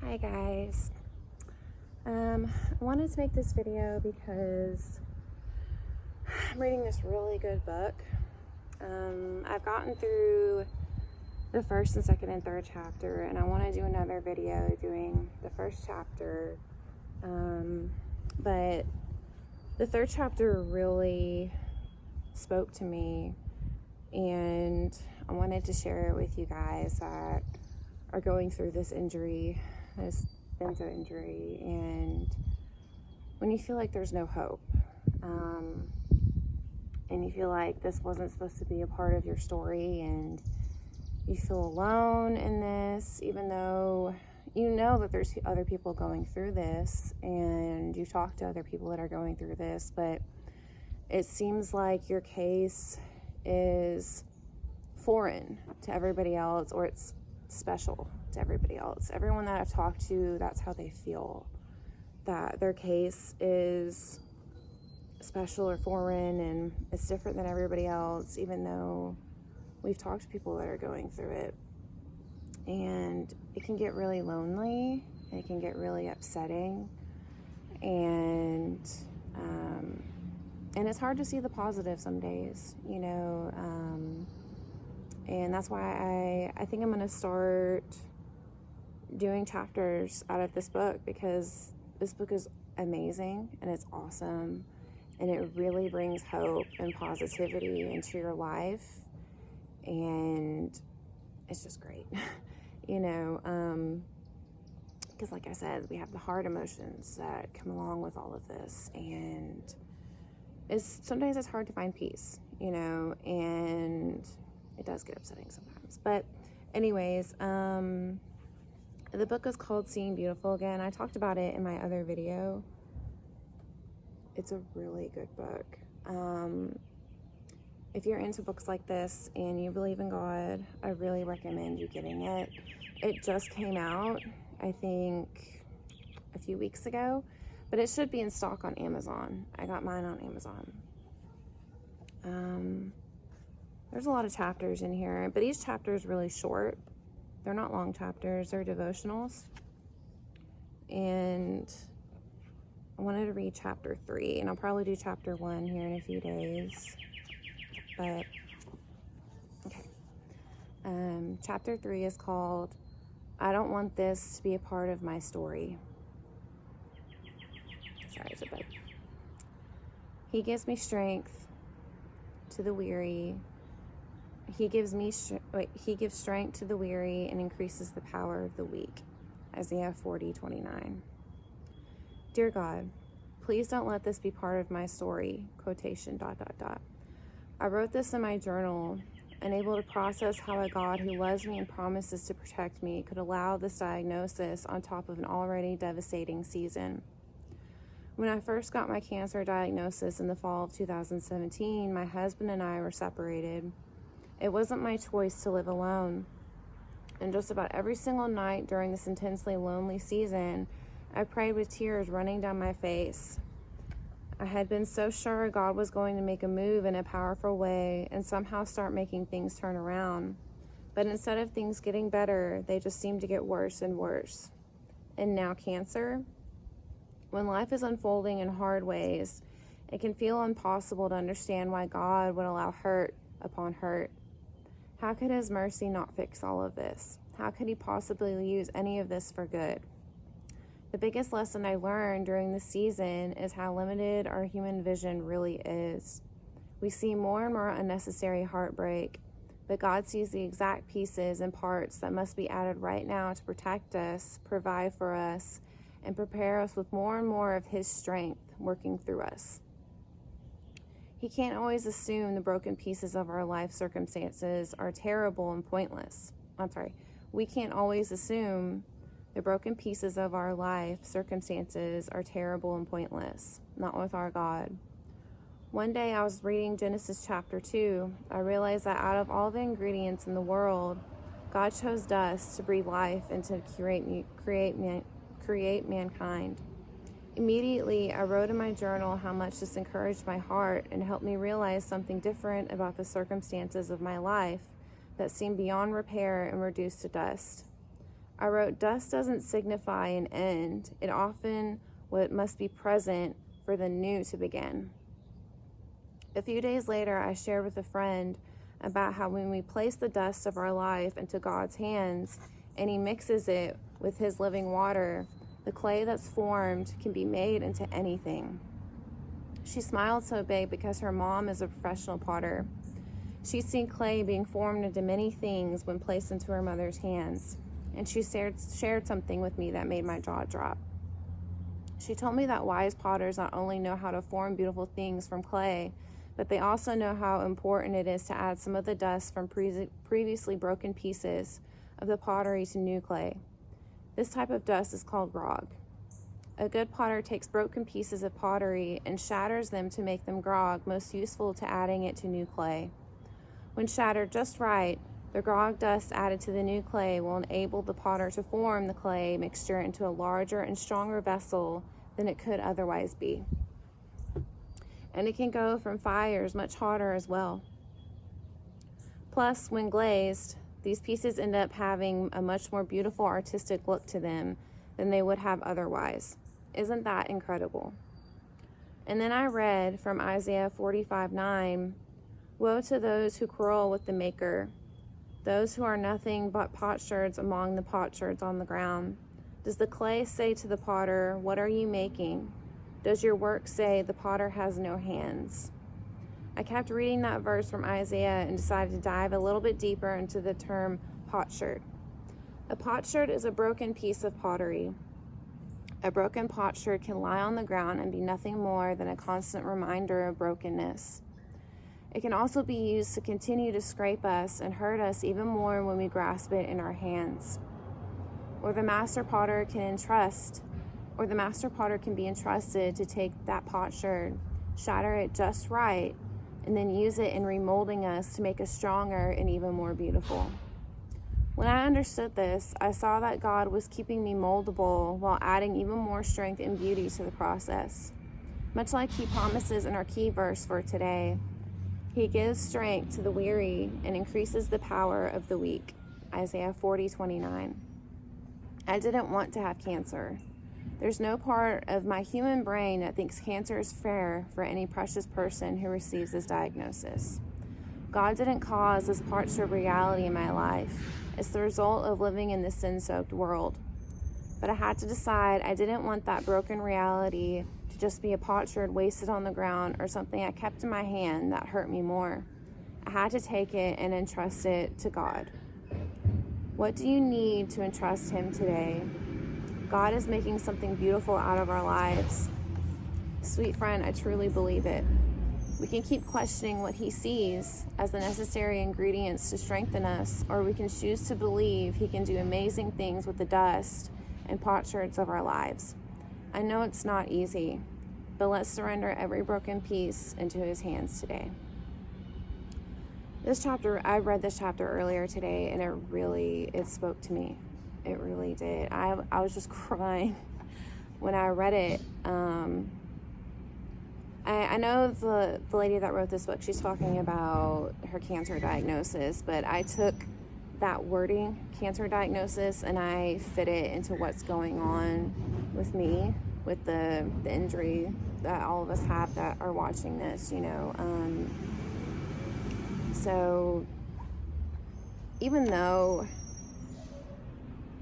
Hi guys. I wanted to make this video because I'm reading this really good book. I've gotten through the first and second and third chapter, and I want to do another video doing the first chapter. But the third chapter really spoke to me, and I wanted to share it with you guys that are going through this injury, this benzo injury, and when you feel like there's no hope, and you feel like this wasn't supposed to be a part of your story, and you feel alone in this, even though you know that there's other people going through this, and you talk to other people that are going through this, but it seems like your case is foreign to everybody else, or it's special to everybody else. Everyone that I've talked to, that's how they feel, that their case is special or foreign, and it's different than everybody else, even though we've talked to people that are going through it. And it can get really lonely, it can get really upsetting, and it's hard to see the positive some days, you know. And that's why I think I'm going to start doing chapters out of this book, because this book is amazing and it's awesome, and it really brings hope and positivity into your life, and it's just great. You know, because like I said, we have the hard emotions that come along with all of this, and sometimes it's hard to find peace, you know, and it does get upsetting sometimes. But anyways, the book is called Seeing Beautiful Again. I talked about it in my other video. It's a really good book. If you're into books like this and you believe in God, I really recommend you getting it. It just came out, I think, a few weeks ago, but it should be in stock on Amazon. I got mine on Amazon. There's a lot of chapters in here, but each chapter is really short. They're not long chapters, they're devotionals. And I wanted to read chapter 3, and I'll probably do chapter 1 here in a few days. But, okay. Chapter 3 is called, I Don't Want This to Be a Part of My Story. Sorry, it's a bug. He gives me strength to the weary. He gives strength to the weary and increases the power of the weak. Isaiah 40:29. Dear God, please don't let this be part of my story. Quotation, ... I wrote this in my journal, unable to process how a God who loves me and promises to protect me could allow this diagnosis on top of an already devastating season. When I first got my cancer diagnosis in the fall of 2017, my husband and I were separated. It wasn't my choice to live alone. And just about every single night during this intensely lonely season, I prayed with tears running down my face. I had been so sure God was going to make a move in a powerful way and somehow start making things turn around. But instead of things getting better, they just seemed to get worse and worse. And now cancer? When life is unfolding in hard ways, it can feel impossible to understand why God would allow hurt upon hurt. How could His mercy not fix all of this? How could He possibly use any of this for good? The biggest lesson I learned during this season is how limited our human vision really is. We see more and more unnecessary heartbreak, but God sees the exact pieces and parts that must be added right now to protect us, provide for us, and prepare us with more and more of His strength working through us. He can't always assume the broken pieces of our life circumstances are terrible and pointless. We can't always assume the broken pieces of our life circumstances are terrible and pointless. Not with our God. One day I was reading Genesis chapter 2. I realized that out of all the ingredients in the world, God chose dust to breathe life and to create mankind. Immediately, I wrote in my journal how much this encouraged my heart and helped me realize something different about the circumstances of my life that seemed beyond repair and reduced to dust. I wrote, dust doesn't signify an end. It often what must be present for the new to begin. A few days later, I shared with a friend about how when we place the dust of our life into God's hands and He mixes it with His living water, the clay that's formed can be made into anything. She smiled so big because her mom is a professional potter. She'd seen clay being formed into many things when placed into her mother's hands, and she shared something with me that made my jaw drop. She told me that wise potters not only know how to form beautiful things from clay, but they also know how important it is to add some of the dust from previously broken pieces of the pottery to new clay. This type of dust is called grog. A good potter takes broken pieces of pottery and shatters them to make them grog, most useful to adding it to new clay. When shattered just right, the grog dust added to the new clay will enable the potter to form the clay mixture into a larger and stronger vessel than it could otherwise be. And it can go from fires much hotter as well. Plus, when glazed, these pieces end up having a much more beautiful artistic look to them than they would have otherwise. Isn't that incredible? And then I read from Isaiah 45:9, woe to those who quarrel with the Maker, those who are nothing but potsherds among the potsherds on the ground. Does the clay say to the potter, what are you making? Does your work say the potter has no hands? I kept reading that verse from Isaiah and decided to dive a little bit deeper into the term potsherd. A potsherd is a broken piece of pottery. A broken potsherd can lie on the ground and be nothing more than a constant reminder of brokenness. It can also be used to continue to scrape us and hurt us even more when we grasp it in our hands. Or the master potter can be entrusted to take that potsherd, shatter it just right, and then use it in remolding us to make us stronger and even more beautiful. When I understood this, I saw that God was keeping me moldable while adding even more strength and beauty to the process. Much like He promises in our key verse for today, He gives strength to the weary and increases the power of the weak. Isaiah 40:29. I didn't want to have cancer. There's no part of my human brain that thinks cancer is fair for any precious person who receives this diagnosis. God didn't cause this potsherd reality in my life. It's the result of living in this sin-soaked world. But I had to decide I didn't want that broken reality to just be a potsherd wasted on the ground or something I kept in my hand that hurt me more. I had to take it and entrust it to God. What do you need to entrust Him today? God is making something beautiful out of our lives. Sweet friend, I truly believe it. We can keep questioning what He sees as the necessary ingredients to strengthen us, or we can choose to believe He can do amazing things with the dust and potsherds of our lives. I know it's not easy, but let's surrender every broken piece into His hands today. I read this chapter earlier today, and it spoke to me. It really did. I was just crying when I read it. I know the lady that wrote this book, she's talking about her cancer diagnosis, but I took that wording, cancer diagnosis, and I fit it into what's going on with me, with the injury that all of us have that are watching this, So even though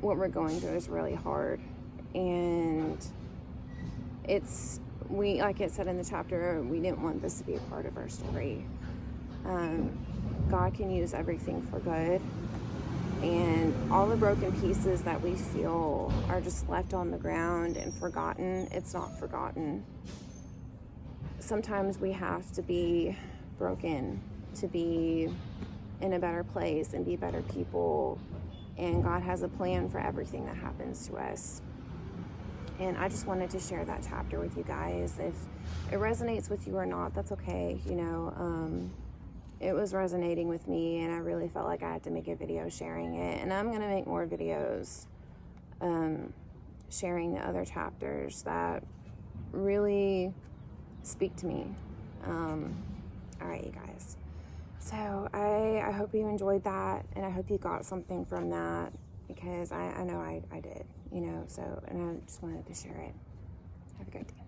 what we're going through is really hard, and like it said in the chapter, we didn't want this to be a part of our story. God can use everything for good, and all the broken pieces that we feel are just left on the ground and forgotten. It's not forgotten. Sometimes we have to be broken to be in a better place and be better people, and God has a plan for everything that happens to us. And I just wanted to share that chapter with you guys. If it resonates with you or not, that's okay. It was resonating with me, and I really felt like I had to make a video sharing it. And I'm going to make more videos sharing the other chapters that really speak to me. All right, you guys. So I hope you enjoyed that, and I hope you got something from that. because I know I did, you know, so, and I just wanted to share it. Have a great day.